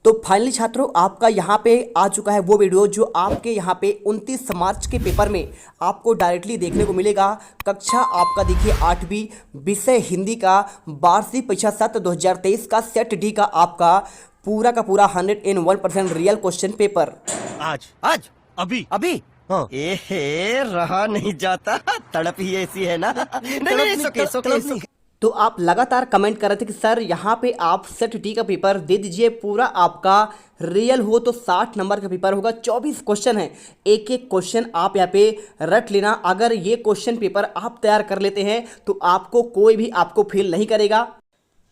तो फाइनली छात्रों, आपका यहाँ पे आ चुका है वो वीडियो जो आपके यहाँ पे 29 मार्च के पेपर में आपको डायरेक्टली देखने को मिलेगा। कक्षा आपका देखिए 8वीं, विषय हिंदी का वार्षिक परीक्षा सत्र 2023 का सेट डी का आपका का पूरा 101% रियल क्वेश्चन पेपर। आज आज अभी अभी हाँ। एहे रहा नहीं जाता, तड़प ही ऐसी है ना। नहीं नहीं सुके तो आप लगातार कमेंट कर रहे थे कि सर यहाँ पे आप सेट डी का पेपर दे दीजिए, पूरा आपका रियल हो तो 60 नंबर का पेपर होगा। 24 क्वेश्चन है, एक एक क्वेश्चन आप यहाँ पे रट लेना। अगर ये क्वेश्चन पेपर आप तैयार कर लेते हैं तो आपको कोई भी आपको फेल नहीं करेगा।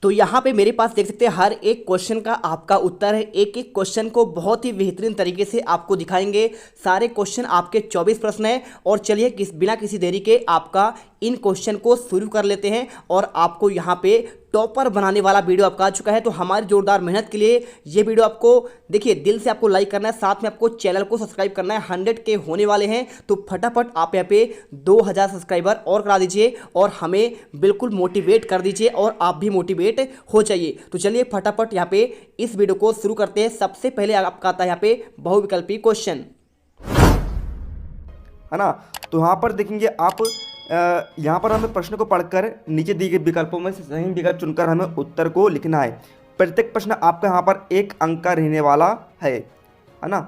तो यहाँ पे मेरे पास देख सकते हैं हर एक क्वेश्चन का आपका उत्तर है। एक एक क्वेश्चन को बहुत ही बेहतरीन तरीके से आपको दिखाएंगे। सारे क्वेश्चन आपके 24 प्रश्न हैं। और चलिए बिना किसी देरी के आपका इन क्वेश्चन को शुरू कर लेते हैं। और आपको यहाँ पे टॉपर बनाने वाला वीडियो आपका आ चुका है। तो हमारी जोरदार मेहनत के लिए ये वीडियो आपको देखिए दिल से आपको लाइक करना है, साथ में आपको चैनल को सब्सक्राइब करना है। 100 के होने वाले हैं तो फटाफट आप यहाँ पे 2000 सब्सक्राइबर और करा दीजिए और हमें बिल्कुल मोटिवेट कर दीजिए और आप भी मोटिवेट हो जाइए। तो चलिए फटाफट यहाँ पे इस वीडियो को शुरू करते हैं। सबसे पहले आपका आता है यहाँ पे बहुविकल्पी क्वेश्चन, है ना। तो यहाँ पर देखेंगे आप, यहाँ पर हमें प्रश्न को पढ़कर नीचे दिए गए विकल्पों में से सही विकल्प चुनकर हमें उत्तर को लिखना है। प्रत्येक प्रश्न आपका यहाँ पर 1 अंक का रहने वाला है ना।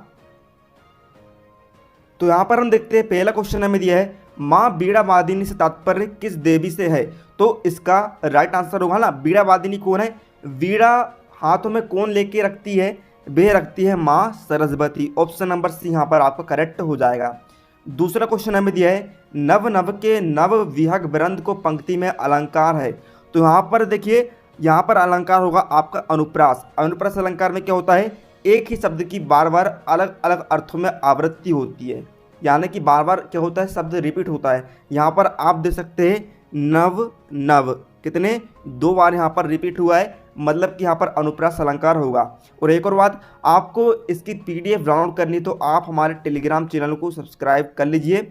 तो यहाँ पर हम देखते हैं पहला क्वेश्चन हमें दिया है, माँ बीड़ा वादिनी से तात्पर्य किस देवी से है। तो इसका राइट आंसर होगा ना, बीड़ा वादिनी कौन है, बीड़ा हाथों में कौन लेके रखती है, वे रखती है माँ सरस्वती। ऑप्शन नंबर सी यहाँ पर आपका करेक्ट हो जाएगा। दूसरा क्वेश्चन हमें दिया है, नव नव के नव विहग वृंद को पंक्ति में अलंकार है। तो यहाँ पर देखिए, यहाँ पर अलंकार होगा आपका अनुप्रास। अनुप्रास अलंकार में क्या होता है, एक ही शब्द की बार बार अलग अलग अर्थों में आवृत्ति होती है, यानी कि बार बार क्या होता है, शब्द रिपीट होता है। यहाँ पर आप देख सकते हैं नव नव कितने 2 बार यहाँ पर रिपीट हुआ है, मतलब कि यहाँ पर अनुप्रास अलंकार होगा। और एक और बात, आपको इसकी PDF डाउनलोड करनी तो आप हमारे टेलीग्राम चैनल को सब्सक्राइब कर लीजिए।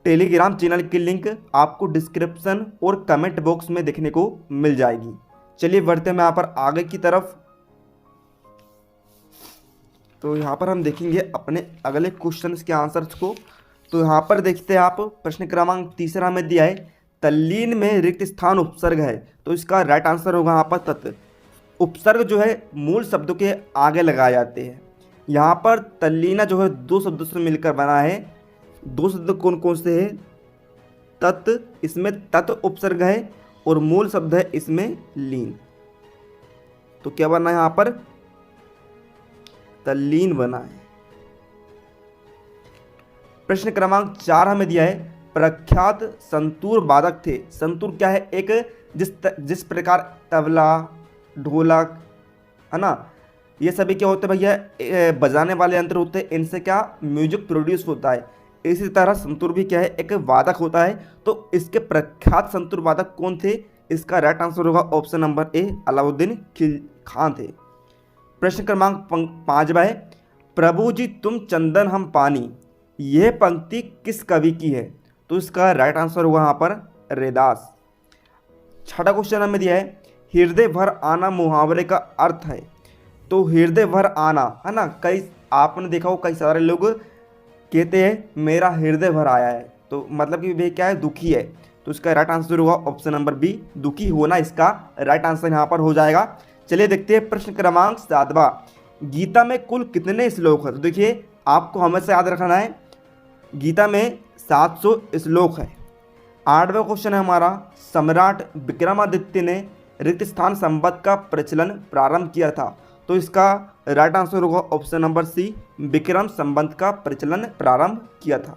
टेलीग्राम चैनल की लिंक आपको डिस्क्रिप्शन और कमेंट बॉक्स में देखने को मिल जाएगी। चलिए बढ़ते हैं यहाँ पर आगे की तरफ। तो यहाँ पर हम देखेंगे अपने अगले क्वेश्चन के आंसर्स को। तो यहाँ पर देखते हैं आप, प्रश्न क्रमांक 3 में दिया है, तल्लीन में रिक्त स्थान उपसर्ग है। तो इसका राइट आंसर होगा यहाँ पर तत्। उपसर्ग जो है मूल शब्दों के आगे लगाए जाते हैं। यहाँ पर तल्लीना जो है 2 शब्दों से मिलकर बना है। 2 शब्द कौन कौन से हैं, तत्, इसमें तत् उपसर्ग है और मूल शब्द है इसमें लीन। तो क्या बना है यहाँ पर, तल्लीन बना है। प्रश्न क्रमांक 4 हमें दिया है, प्रख्यात संतूर वादक थे। संतूर क्या है, एक जिस प्रकार तबला, ढोलक, है ना, ये सभी क्या होते हैं भैया, बजाने वाले यंत्र होते हैं, इनसे क्या म्यूजिक प्रोड्यूस होता है। इसी तरह संतूर भी क्या है, एक वादक होता है। तो इसके प्रख्यात संतूर वादक कौन थे, इसका राइट आंसर होगा option number A, Alauddin Khan थे। प्रश्न क्रमांक 5 है, प्रभु जी तुम चंदन हम पानी, यह पंक्ति किस कवि की है। तो इसका राइट आंसर होगा यहाँ पर रैदास। 6वां क्वेश्चन हमें दिया है, हृदय भर आना मुहावरे का अर्थ है। तो हृदय भर आना, है ना, कई आपने देखा हो कई सारे लोग कहते हैं मेरा हृदय भर आया है, तो मतलब कि वे क्या है, दुखी है। तो इसका राइट आंसर होगा ऑप्शन नंबर बी, दुखी होना इसका राइट आंसर यहाँ पर हो जाएगा। चलिए देखते हैं प्रश्न क्रमांक 7। गीता में कुल कितने श्लोक है। तो देखिए आपको हमेशा याद रखना है, गीता में 700 श्लोक है। 8वां क्वेश्चन है हमारा, सम्राट विक्रमादित्य ने रिक्त स्थान संबंध का प्रचलन प्रारंभ किया था। तो इसका राइट आंसर होगा ऑप्शन नंबर सी, विक्रम संबंध का प्रचलन प्रारंभ किया था।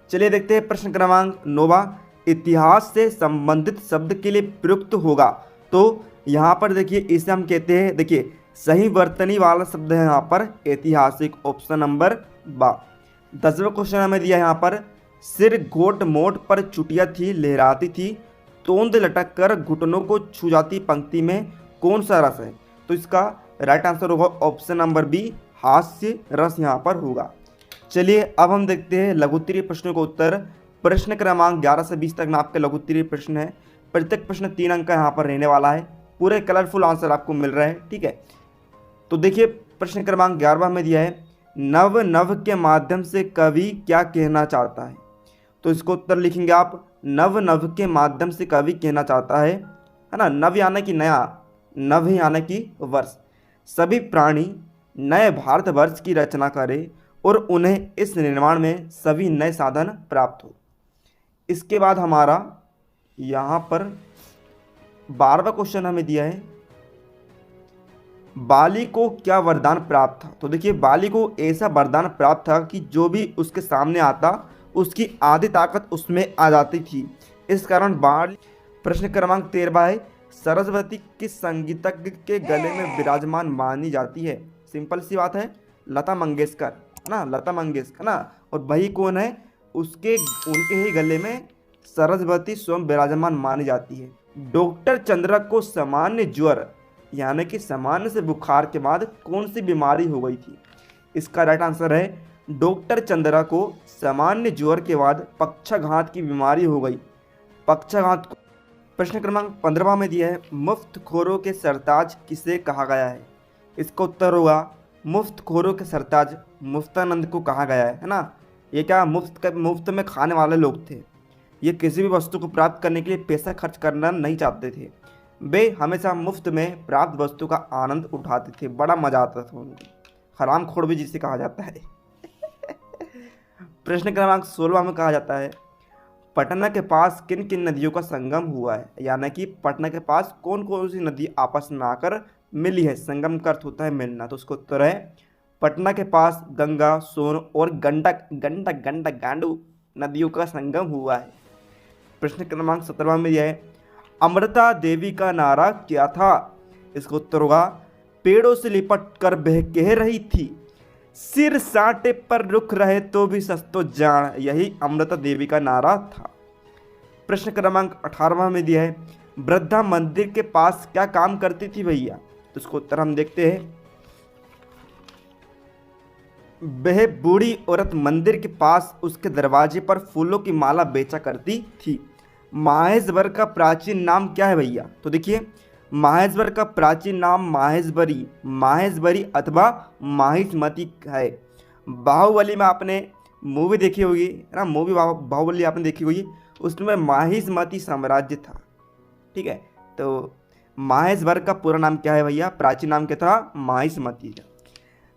चलिए देखते हैं प्रश्न क्रमांक 9। इतिहास से संबंधित शब्द के लिए प्रयुक्त होगा। तो यहाँ पर देखिए इसे हम कहते हैं, देखिए सही वर्तनी वाला शब्द है यहाँ पर ऐतिहासिक, ऑप्शन नंबर बा। 10वां क्वेश्चन हमें दिया है यहाँ पर, सिर घोट मोट पर चुटिया थी लहराती थी, तोंद लटक कर घुटनों को छू जाती पंक्ति में कौन सा रस है। तो इसका राइट आंसर होगा ऑप्शन नंबर बी, हास्य रस यहाँ पर होगा। चलिए अब हम देखते हैं लघुत्तरीय प्रश्नों का उत्तर। प्रश्न क्रमांक 11 से 20 तक में आपके लघुत्तरीय प्रश्न है। प्रत्येक प्रश्न 3 अंक का यहाँ पर रहने वाला है। पूरे कलरफुल आंसर आपको मिल रहे हैं, ठीक है। तो देखिए प्रश्न क्रमांक 11 में दिया है, नव नव के माध्यम से कवि क्या कहना चाहता है। तो इसको उत्तर लिखेंगे आप, नव नव के माध्यम से कवि कहना चाहता है ना। नव यानी कि नया, नव यानी कि वर्ष। सभी प्राणी नए भारतवर्ष की रचना करें और उन्हें इस निर्माण में सभी नए साधन प्राप्त हो। इसके बाद हमारा यहाँ पर 12वां क्वेश्चन हमें दिया है, बाली को क्या वरदान प्राप्त था। तो देखिए, बाली को ऐसा वरदान प्राप्त था कि जो भी उसके सामने आता उसकी आधी ताकत उसमें आ जाती थी। इस कारण बाली। प्रश्न क्रमांक 13 है, सरस्वती किस संगीतज्ञ के गले में विराजमान मानी जाती है। सिंपल सी बात है, लता मंगेशकर ना, लता मंगेशकर ना। और वही कौन है, उनके ही गले में सरस्वती स्वयं विराजमान मानी जाती है। डॉक्टर चंद्रा को सामान्य ज्वर यानी कि सामान्य से बुखार के बाद कौन सी बीमारी हो गई थी। इसका राइट आंसर है, डॉक्टर चंद्रा को सामान्य ज्वर के बाद पक्षाघात की बीमारी हो गई। पक्षाघात। प्रश्न क्रमांक 15 में दिया है, मुफ्तखोरों के सरताज किसे कहा गया है। इसका उत्तर होगा, मुफ्तखोरों के सरताज मुफ्तानंद को कहा गया है ना। ये क्या मुफ्त में खाने वाले लोग थे। ये किसी भी वस्तु को प्राप्त करने के लिए पैसा खर्च करना नहीं चाहते थे। वे हमेशा मुफ्त में प्राप्त वस्तु का आनंद उठाते थे, बड़ा मजा आता था उनको। हरामखोर भी जिसे कहा जाता है। प्रश्न क्रमांक 16 में कहा जाता है, पटना के पास किन किन नदियों का संगम हुआ है। यानी कि पटना के पास कौन कौन सी नदी आपस में आकर मिली है। संगम का अर्थ होता है मिलना। तो उसका उत्तर है, पटना के पास गंगा, सोन और गंडक गांडू नदियों का संगम हुआ है। प्रश्न क्रमांक 17 में यह है, अमृता देवी का नारा क्या था। इसका उत्तर होगा, पेड़ों से लिपट कर बह कह रही थी, सिर साटे पर रुक रहे तो भी सस्तो जान। यही अमृता देवी का नारा था। प्रश्न क्रमांक 18 में दिया है, वृद्धा मंदिर के पास क्या काम करती थी भैया। तो इसको उत्तर हम देखते हैं, वह बूढ़ी औरत मंदिर के पास उसके दरवाजे पर फूलों की माला बेचा करती थी। माहेश्वर का प्राचीन नाम क्या है भैया। तो देखिए, माहेश्वर का प्राचीन नाम माहेश्वरी अथवा माहिष्मती है। बाहुबली में आपने मूवी देखी होगी ना, मूवी बाहुबली आपने देखी होगी, उसमें माहिष्मती साम्राज्य था। ठीक है, तो माहेश्वर का पूरा नाम क्या है भैया, प्राचीन नाम क्या था, माहिष्मती।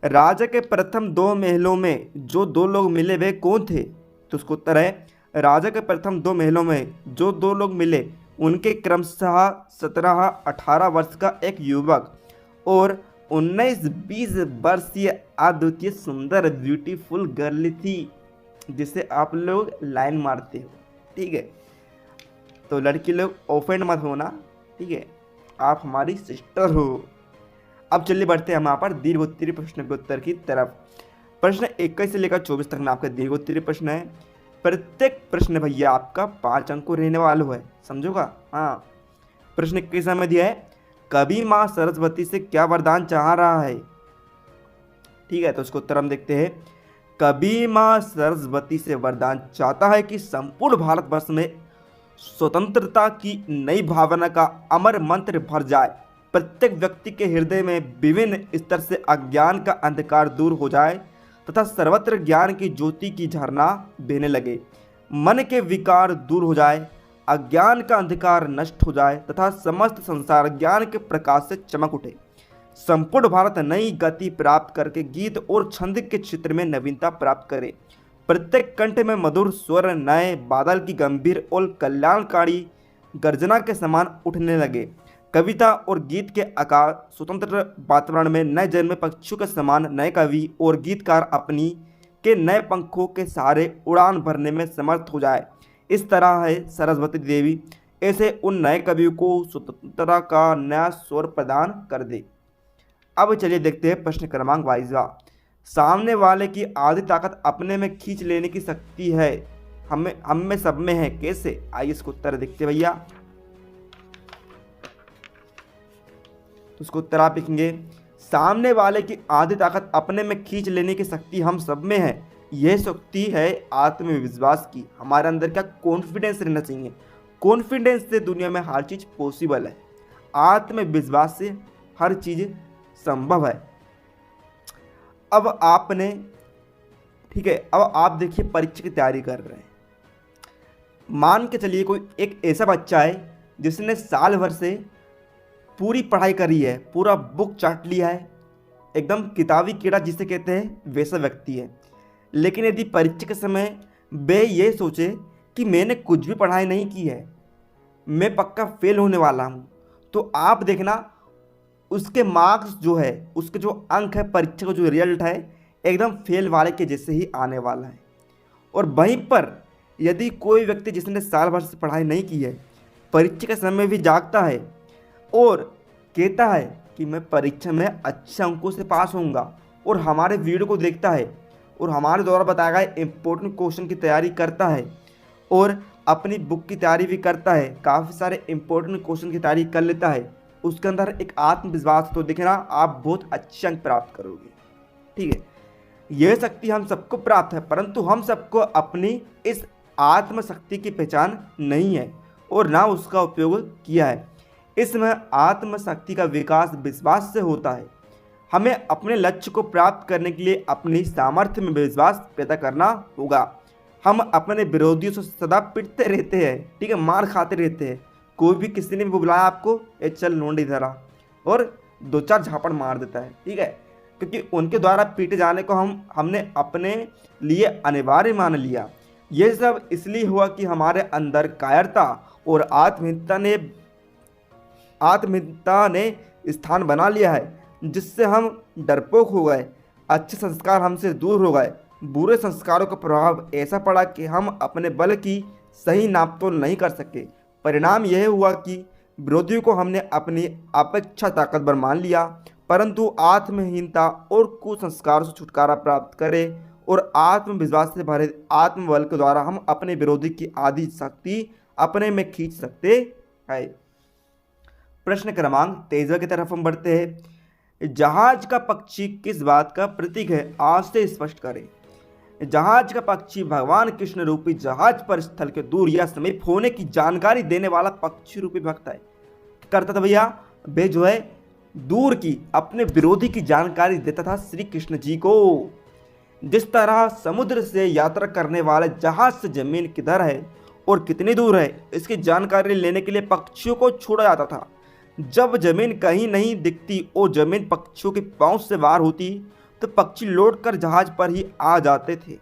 राजा के प्रथम 2 महलों में जो 2 लोग मिले वे कौन थे। तो उसका उत्तर है, राजा के प्रथम 2 महलों में जो 2 लोग मिले उनके क्रमशः 17-18 वर्ष का एक युवक और 19-20 वर्षीय अद्वितीय सुंदर ब्यूटीफुल गर्ल थी, जिसे आप लोग लाइन मारते हो। ठीक है, तो लड़की लोग ऑफेंड मत होना। ठीक है, आप हमारी सिस्टर हो। अब चलिए बढ़ते हैं हम यहाँ पर दीर्घोत्तरीय प्रश्न के उत्तर की तरफ। प्रश्न 21 से लेकर 24 तक में आपका दीर्घोत्तरीय प्रश्न है। प्रत्येक प्रश्न भैया आपका 5 अंक को रहने वाला है, समझोगा। हाँ, प्रश्न 21 में दिया है, कभी माँ सरस्वती से क्या वरदान चाह रहा है। ठीक है, तो उसको उत्तर हम देखते हैं, कभी माँ सरस्वती से वरदान चाहता है कि संपूर्ण भारतवर्ष में स्वतंत्रता की नई भावना का अमर मंत्र भर जाए, प्रत्येक व्यक्ति के हृदय में विभिन्न स्तर से अज्ञान का अंधकार दूर हो जाए तथा सर्वत्र ज्ञान की ज्योति की झरना बहने लगे, मन के विकार दूर हो जाए, अज्ञान का अंधकार नष्ट हो जाए तथा समस्त संसार ज्ञान के प्रकाश से चमक उठे, संपूर्ण भारत नई गति प्राप्त करके गीत और छंद के क्षेत्र में नवीनता प्राप्त करे, प्रत्येक कंठ में मधुर स्वर नए बादल की गंभीर और कल्याणकारी गर्जना के समान उठने लगे, कविता और गीत के आकार स्वतंत्र वातावरण में नए जन्म पक्षियों के समान नए कवि और गीतकार अपनी के नए पंखों के सहारे उड़ान भरने में समर्थ हो जाए। इस तरह है सरस्वती देवी ऐसे उन नए कवियों को स्वतंत्रता का नया स्वर प्रदान कर दे। अब चलिए देखते हैं प्रश्न क्रमांक 22। सामने वाले की आधी ताकत अपने में खींच लेने की शक्ति है, हम में सब में है, कैसे। आइए इसको उत्तर देखते भैया। तो उसको उत्तर आप लिखेंगे, सामने वाले की आधी ताकत अपने में खींच लेने की शक्ति हम सब में है। यह शक्ति है आत्मविश्वास की। हमारे अंदर क्या कॉन्फिडेंस रहना चाहिए। कॉन्फिडेंस से दुनिया में हर चीज़ पॉसिबल है। आत्मविश्वास से हर चीज़ संभव है। अब आपने, ठीक है, अब आप देखिए परीक्षा की तैयारी कर रहे हैं। मान के चलिए कोई एक ऐसा बच्चा है जिसने साल भर से पूरी पढ़ाई करी है, पूरा बुक चाट लिया है, एकदम किताबी कीड़ा जिसे कहते हैं वैसा व्यक्ति है। लेकिन यदि परीक्षा के समय वे ये सोचे कि मैंने कुछ भी पढ़ाई नहीं की है, मैं पक्का फेल होने वाला हूँ, तो आप देखना उसके मार्क्स जो है, उसके जो अंक है, परीक्षा का जो रिजल्ट है, एकदम फेल वाले के जैसे ही आने वाला है। और वहीं पर यदि कोई व्यक्ति जिसने साल भर से पढ़ाई नहीं की है, परीक्षा के समय भी जागता है और कहता है कि मैं परीक्षा में अच्छे अंकों से पास होऊंगा, और हमारे वीडियो को देखता है और हमारे द्वारा बताया गया इम्पोर्टेंट क्वेश्चन की तैयारी करता है और अपनी बुक की तैयारी भी करता है, काफ़ी सारे इम्पोर्टेंट क्वेश्चन की तैयारी कर लेता है, उसके अंदर एक आत्मविश्वास, तो देखना आप बहुत अच्छे अंक प्राप्त करोगे। ठीक है, यह शक्ति हम सबको प्राप्त है, परंतु हम सबको अपनी इस आत्मशक्ति की पहचान नहीं है और ना उसका उपयोग किया है। इसमें आत्मशक्ति का विकास विश्वास से होता है। हमें अपने लक्ष्य को प्राप्त करने के लिए अपनी सामर्थ्य में विश्वास पैदा करना होगा। हम अपने विरोधियों से सदा पिटते रहते हैं, ठीक है, मार खाते रहते हैं। कोई भी किसी ने भी बुलाया आपको, ए चल नोंड इधर आ, और 2-4 झापड़ मार देता है, ठीक है, क्योंकि उनके द्वारा पीटे जाने को हमने अपने लिए अनिवार्य मान लिया। यह सब इसलिए हुआ कि हमारे अंदर कायरता और आत्महीनता ने स्थान बना लिया है, जिससे हम डरपोक हो गए। अच्छे संस्कार हमसे दूर हो गए। बुरे संस्कारों का प्रभाव ऐसा पड़ा कि हम अपने बल की सही नापतोल नहीं कर सके। परिणाम यह हुआ कि विरोधियों को हमने अपनी अपेक्षा ताकतवर मान लिया, परंतु आत्महीनता और कुसंस्कारों से छुटकारा प्राप्त करें और आत्मविश्वास से भरे आत्मबल के द्वारा हम अपने विरोधी की आधी शक्ति अपने में खींच सकते हैं। प्रश्न क्रमांक 23 की तरफ हम बढ़ते हैं। जहाज का पक्षी किस बात का प्रतीक है? आज से स्पष्ट करें। जहाज का पक्षी भगवान कृष्ण रूपी जहाज पर स्थल के दूर या समीप होने की जानकारी देने वाला पक्षी रूपी भक्त है। करता था भैया, वे जो है दूर की अपने विरोधी की जानकारी देता था श्री कृष्ण जी को। जिस तरह समुद्र से यात्रा करने वाले जहाज से जमीन किधर है और कितनी दूर है, इसकी जानकारी लेने के लिए पक्षियों को छोड़ा जाता था। जब जमीन कहीं नहीं दिखती और जमीन पक्षियों के पहुंच से बाहर होती तो पक्षी लौटकर जहाज पर ही आ जाते थे।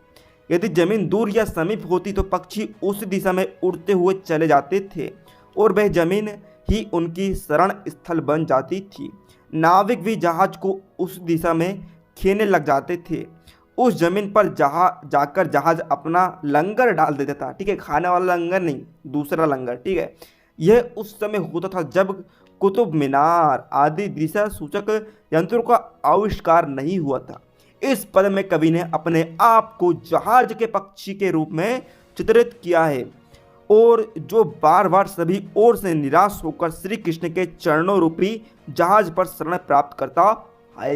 यदि जमीन दूर या समीप होती तो पक्षी उस दिशा में उड़ते हुए चले जाते थे और वह जमीन ही उनकी शरण स्थल बन जाती थी। नाविक भी जहाज को उस दिशा में खेने लग जाते थे। उस जमीन पर जाकर जहाज अपना लंगर डाल देता था, ठीक है, खाने वाला लंगर नहीं, दूसरा लंगर, ठीक है। यह उस समय होता था जब कुतुब मीनार आदि दिशा सूचक यंत्रों का आविष्कार नहीं हुआ था। इस पद में कवि ने अपने आप को जहाज के पक्षी के रूप में चित्रित किया है और जो बार बार सभी ओर से निराश होकर श्री कृष्ण के चरणों रूपी जहाज पर शरण प्राप्त करता है।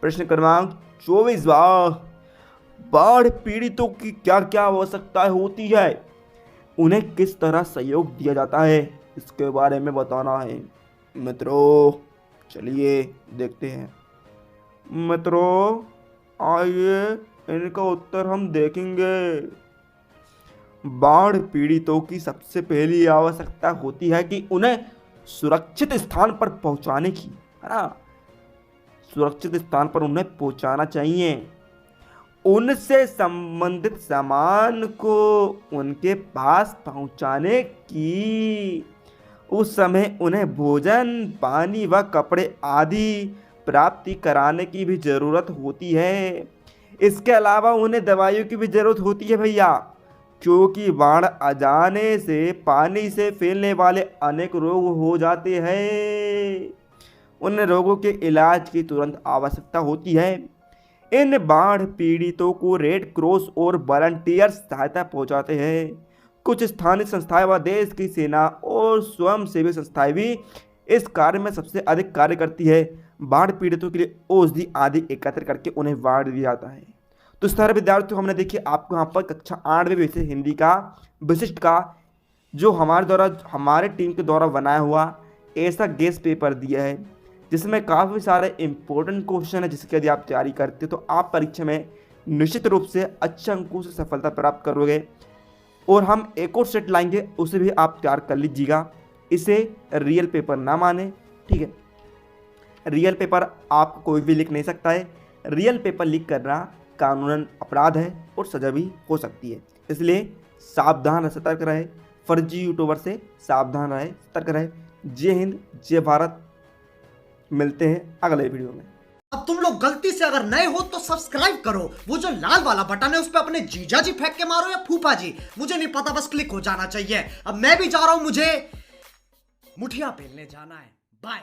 प्रश्न क्रमांक 24। बाढ़ पीड़ितों की क्या क्या आवश्यकताएं होती है, उन्हें किस तरह सहयोग दिया जाता है, इसके बारे में बताना है। मित्रों चलिए देखते हैं। मित्रों आइए इनका उत्तर हम देखेंगे। बाढ़ पीड़ितों की सबसे पहली आवश्यकता होती है कि उन्हें सुरक्षित स्थान पर पहुंचाने की, है ना, सुरक्षित स्थान पर उन्हें पहुंचाना चाहिए। उनसे संबंधित सामान को उनके पास पहुंचाने की, उस समय उन्हें भोजन, पानी व कपड़े आदि प्राप्ति कराने की भी ज़रूरत होती है। इसके अलावा उन्हें दवाइयों की भी ज़रूरत होती है भैया, क्योंकि बाढ़ आ जाने से पानी से फैलने वाले अनेक रोग हो जाते हैं। उन रोगों के इलाज की तुरंत आवश्यकता होती है। इन बाढ़ पीड़ितों को रेड क्रॉस और वॉलंटियर सहायता पहुंचाते हैं। कुछ स्थानीय संस्थाएं व देश की सेना और स्वयंसेवी संस्थाएं भी इस कार्य में सबसे अधिक कार्य करती है। बाढ़ पीड़ितों के लिए औषधि आदि एकत्र करके उन्हें बांट दिया जाता है। तो सारे विद्यार्थियों हमने देखिए आपको यहाँ पर कक्षा 8वीं विषय हिंदी का विशिष्ट का जो हमारे टीम के द्वारा बनाया हुआ ऐसा गेस पेपर दिया है जिसमें काफ़ी सारे इंपॉर्टेंट क्वेश्चन है, जिसकी यदि आप तैयारी करते तो आप परीक्षा में निश्चित रूप से अच्छे अंकों से सफलता प्राप्त करोगे। और हम एक और सेट लाएंगे, उसे भी आप तैयार कर लीजिएगा। इसे रियल पेपर ना माने, ठीक है। रियल पेपर आप कोई भी लिख नहीं सकता है। रियल पेपर लीक करना कानूनन अपराध है और सजा भी हो सकती है। इसलिए सावधान, सतर्क रहे। फर्जी यूट्यूबर से सावधान रहे, सतर्क रहे। जय हिंद, जय भारत। मिलते हैं अगले वीडियो में। अब तुम लोग गलती से अगर नए हो तो सब्सक्राइब करो, वो जो लाल वाला बटन है उस पर अपने जीजा जी फेंक के मारो या फूफा जी, मुझे नहीं पता, बस क्लिक हो जाना चाहिए। अब मैं भी जा रहा हूं, मुझे मुठिया पेलने जाना है। बाय।